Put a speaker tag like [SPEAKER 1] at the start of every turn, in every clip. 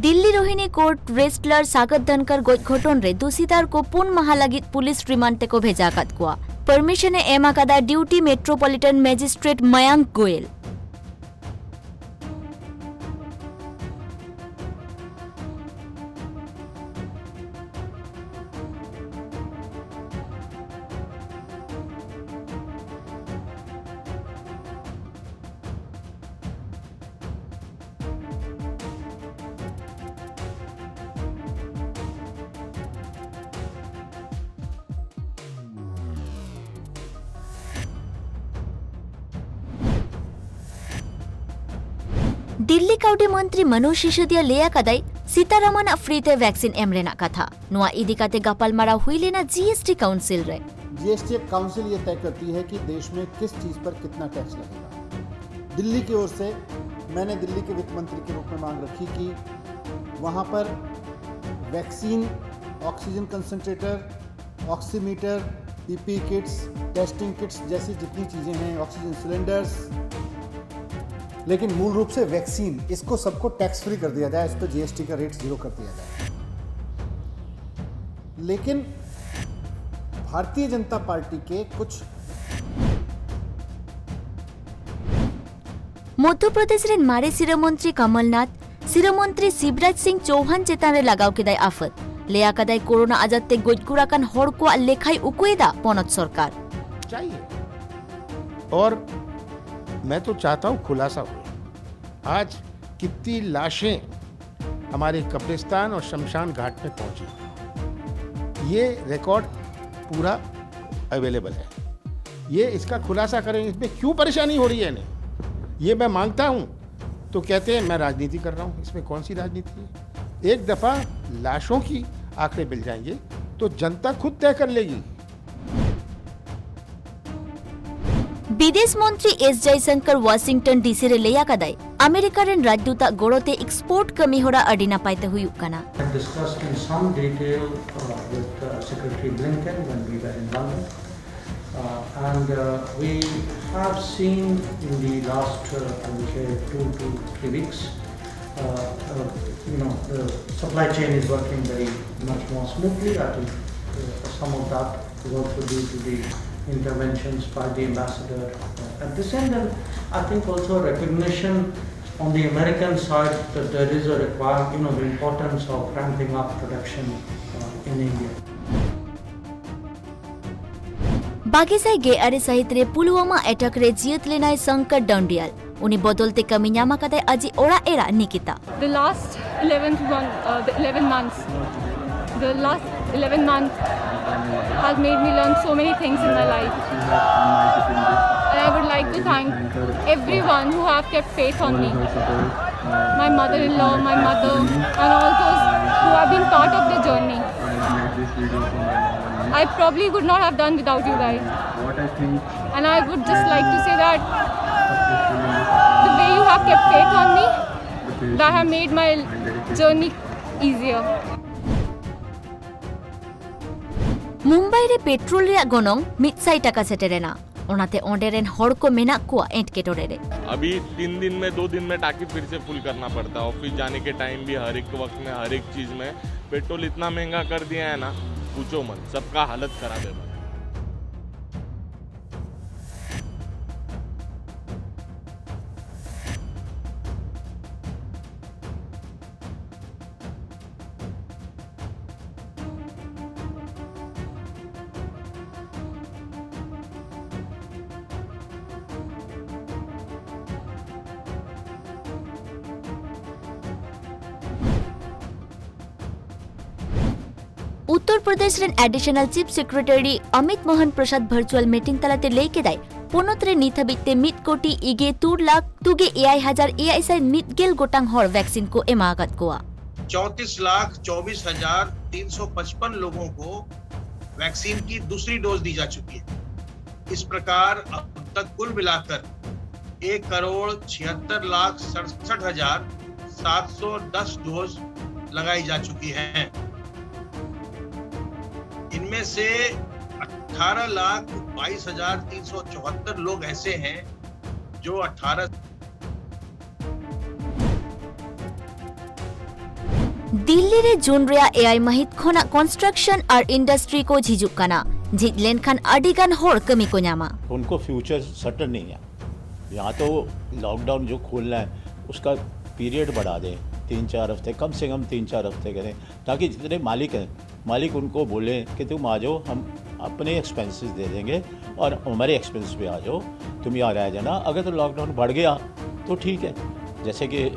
[SPEAKER 1] Delhi Rohini court रेस्टलर सागर धनकर goes घटन रे दोषीदार को पुन माह लगित पुलिस रिमांड को भेजा आकाद कोआ परमिशन एम आकादा duty metropolitan magistrate Mayank Goyal. Delhi काउंटी मंत्री मनोज सिसोदिया लेया कदाई सीतारमन फ्रीते वैक्सीन एम रेना कथा नुआ इदी काते गपालमारा हुई लेना जीएसटी काउंसिल रे।
[SPEAKER 2] जीएसटी काउंसिल ये तय करती है कि देश में किस चीज पर कितना टैक्स लगेगा। दिल्ली की ओर से मैंने दिल्ली के वित्त मंत्री के रूप में मांग रखी कि वहां पर vaccine, oxygen concentrator, oximeter, PP kits, testing kits जैसी जितनी चीजें हैं, ऑक्सीजन सिलेंडर्स, लेकिन मूल रूप से वैक्सीन, इसको सबको टैक्स फ्री कर दिया जाए, इस पर जीएसटी का रेट 0 कर दिया जाए। लेकिन भारतीय जनता पार्टी के कुछ
[SPEAKER 1] मध्य प्रदेश रे मारे शिरोमंत्री कमलनाथ, शिरोमंत्री शिवराज सिंह चौहान चेतान रे लगाव केदाय आफत लेया कदाय कोरोना आजाते गोजगुराकान हड़ को लेखाई उकुएदा पनत सरकार
[SPEAKER 3] चाहिए। और मैं तो चाहता हूं खुलासा हो। आज कितनी लाशें हमारे कब्रिस्तान और शमशान घाट में पहुंची, ये रिकॉर्ड पूरा अवेलेबल है। ये इसका खुलासा करें, इसमें क्यों परेशानी हो रही है इन्हें, ये मैं मांगता हूं। तो कहते हैं मैं राजनीति कर रहा हूं, इसमें कौन सी राजनीति है। एक दफा लाशों की आंकड़े मिल जाएंगे तो जनता खुद तय कर लेगी।
[SPEAKER 1] विदेश मंत्री एस जयशंकर वाशिंगटन डीसी रे लेया कदाई अमेरिका रेन राजदूता गोड़ोते एक्सपोर्ट कमी होड़ा अडिना पाइते हुई उकना।
[SPEAKER 4] Discussed in some detail with Secretary Blinken when we were in London, and we have seen in the last I would say 2 to 3 weeks, the supply chain is working very much more smoothly. I think some of that is also due to the interventions by the ambassador at this end, and I think also recognition on the American side that there is a requirement, the importance of ramping up production in India.
[SPEAKER 1] बागेसाई गे अरे सहित रे Pulwama attack रे जियत लेनाय संकट दंडियाल उनी बदलते कमी न्यामा कदाय अजी ओड़ा era Nikita.
[SPEAKER 5] The last 11 months has made me learn so many things in my life, and I would like to thank everyone who have kept faith on me, my mother-in-law, my mother, and all those who have been part of the journey. I probably would not have done without you guys, and I would just like to say that the way you have kept faith on me, that have made my journey easier.
[SPEAKER 1] Mumbai रे petrol रे गनोंग 100 टाका सेटेरेना ओनाते ओंडेरेन हड़ को मेना कुआ एंटकेटोरे रे।
[SPEAKER 6] अभी 3 दिन में 2 दिन में टाकी फिर से फुल करना पड़ता है। ऑफिस जाने के टाइम भी हर एक वक्त में हर एक चीज में पेट्रोल इतना महंगा कर दिया है ना, पूछो मत, सबका हालत खराब है।
[SPEAKER 1] उत्तर प्रदेश रेन additional chief secretary Amit Mohan Prasad virtual meeting तलाते लेके दाई पोनोत्रे नीथाबिते 1 कोटी इगे 2 लाख तुगे एआई हजार एआई साइ 1 गेल गोटांग हर वैक्सीन को एमागत कोआ
[SPEAKER 7] 34,24,355 लोगों को वैक्सीन की दूसरी डोज दी जा चुकी है। इस प्रकार अब तक कुल मिलाकर 1,76,67,710 डोज लगाई जा चुकी हैं। इनमें से 18,22,374 लोग ऐसे हैं जो 18
[SPEAKER 1] दिल्ली रे जून रेया एआई महित खोना कंस्ट्रक्शन और इंडस्ट्री को झिजुक काना झिज लेनखान अडिगान होड़ कमी को न्यामा।
[SPEAKER 8] उनको फ्यूचर सर्टन नहीं है। यहाँ तो लॉकडाउन जो खोलना है उसका पीरियड बढ़ा दें, 3-4 हफ्ते, कम से कम 3-4 हफ्ते करें, ताकि जितने मालिक हैं मालिक उनको बोलें कि तुम आ जाओ, हम अपने एक्सपेंसेस दे देंगे और हमारे एक्सपेंस पे आ जाओ, तुम यहाँ रह जाना। अगर तो लॉकडाउन बढ़ गया तो ठीक है, जैसे कि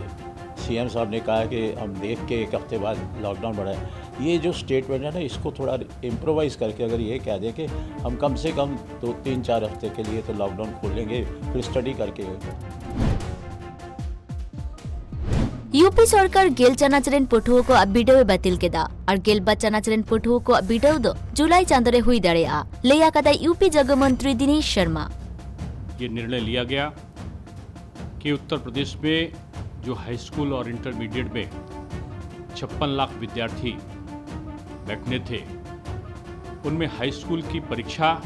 [SPEAKER 8] सीएम साहब ने कहा कि हम देख के 1 हफ्ते बाद लॉकडाउन बढ़ाए। ये जो स्टेटमेंट है ना, इसको थोड़ा इम्प्रोवाइज़ करके अगर ये कह दें कि हम कम से कम 2-3-4 हफ्ते के लिए तो लॉकडाउन खोलेंगे, फिर स्टडी करके।
[SPEAKER 1] यूपी सरकार गेल चनाचरेन पठुओ को बिडवे बातिल केदा और गेल बच्चानाचरेन पठुओ को बिडव दो जुलाई चांदरे हुई दड़े आ लेया कदा यूपी जग मंत्री दिनेश शर्मा।
[SPEAKER 9] ये निर्णय लिया गया कि उत्तर प्रदेश में जो हाई स्कूल और इंटरमीडिएट में 56 लाख विद्यार्थी बैठने थे, उनमें हाई स्कूल की परीक्षा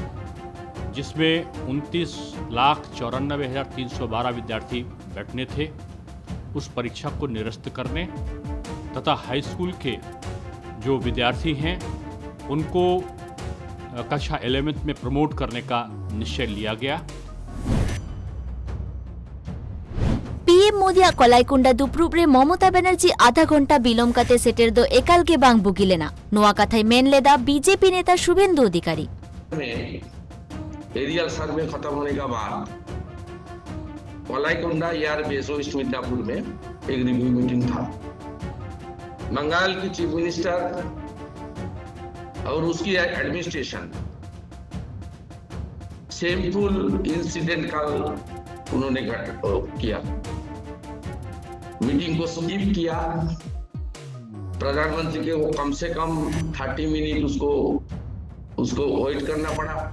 [SPEAKER 9] जिसमें 29,94,312 विद्यार्थी बैठने थे, उस परीक्षा को निरस्त करने तथा हाई स्कूल के जो विद्यार्थी हैं उनको कक्षा 11th में प्रमोट करने का निश्चय लिया गया।
[SPEAKER 1] पीएम मोदी कलाईकुंडा दुप्रुब रे ममता बनर्जी आधा घंटा बिलोम काते सेटेर दो एकाल के बांग बुगिलेना नोआ कथाई मेन लेदा बीजेपी नेता शुभेंदु अधिकारी।
[SPEAKER 10] एरियल सर्वे खत्म होने के बाद कलाईकुंडा एयरबेस ईस्ट मिदनापुर में एक रिव्यू मीटिंग था। बंगाल की चीफ मिनिस्टर और उसकी एडमिनिस्ट्रेशन शेमफुल इंसिडेंट का उन्होंने किया, मीटिंग को स्किप किया। प्रधानमंत्री के वो कम से कम 30 मिनट उसको वेट करना पड़ा।